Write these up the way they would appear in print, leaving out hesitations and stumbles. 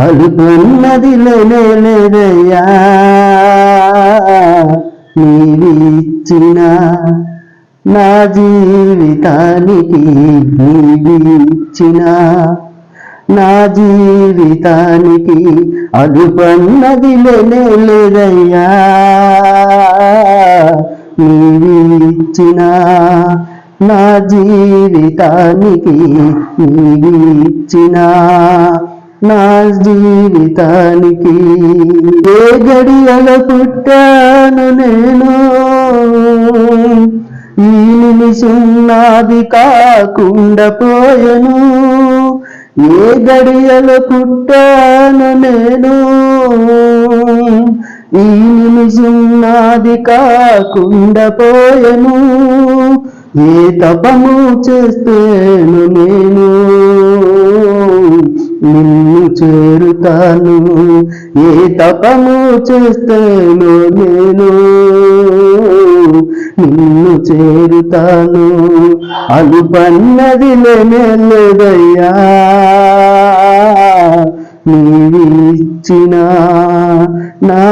అలుపున్నది లేదయ్యా నీవిచ్చిన నా జీవితానికి, నీవిచ్చిన నా జీవితానికి అలుపన్నది లేదయ్యా నీవిచ్చిన నా జీవితానికి, నీవిచ్చిన నా జీవితానికి. ఏ గడియలో పుట్టాను నేను, ఈ నిమిషం నాది కాకుండా పోయెను. ఏ గడియలో పుట్టాను నేను, ఈ నిమిషం నాది కాకుండా పోయెను. ఏ తపము చేస్తేను నేను నిన్ను చేరుతాను, ఏ తపము చేస్తేను నేను నిన్ను చేరుతాను. అలుపన్నది లేదయ్యా నీవిచ్చిన నా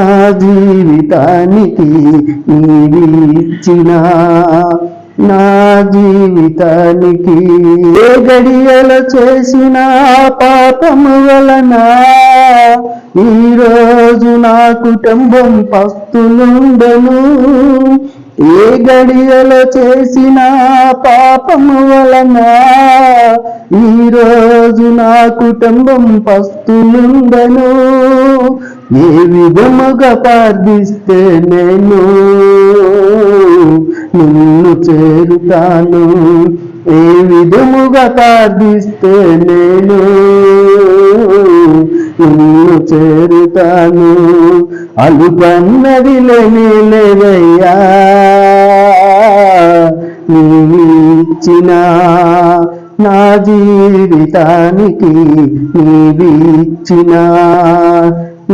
జీవితానికి, నీవిచ్చిన నా జీవితానికి. ఏ గడియలో చేసిన పాపము వలన ఈరోజు నా కుటుంబం పస్తులుండెను. ఏ గడియలో చేసిన పాపము వలన ఈరోజు నా కుటుంబం పస్తులుండెను. ఏ విధముగా ప్రార్థిస్తే నేను నిన్ను చేరుతాను, ఏ విధముగా ప్రార్థిస్తే నేను నిన్ను చేరుతాను. అలుపన్నది లేదయ్యా నీవిచ్చిన నా జీవితానికి, నీవిచ్చిన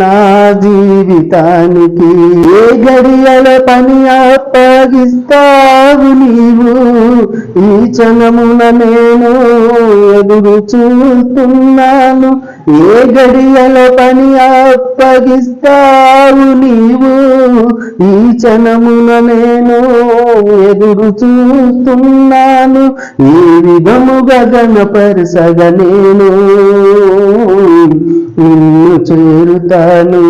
నా జీవితానికి. ఏ గడియల పని అప్పగిస్తావు నీవు, ఈ క్షణమున నేను ఎదురు చూస్తున్నాను. ఏ గడియల పని అప్పగిస్తావు నీవు, ఈ క్షణమున నేను ఎదురు చూస్తున్నాను. ఈ విధముగా గణపరచగ నేను నిన్ను చేరుతాను,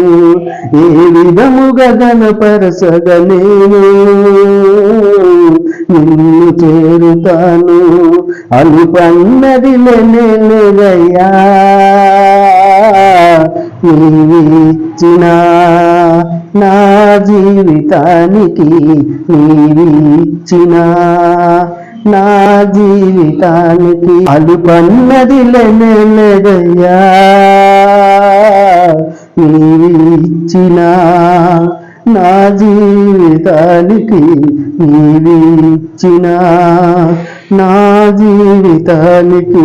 ఏ విధముగా గణపరచగ నేను నిన్ను చేరుతాను. అలుపన్నది లేదయ్యా నీవిచ్చిన నా జీవితానికి, నీవిచ్చిన నా జీవితానికి. అలుపన్నది లేదయ్యా నీవిచ్చిన నా జీవితానికి, నీవిచ్చిన నా జీవితానికి.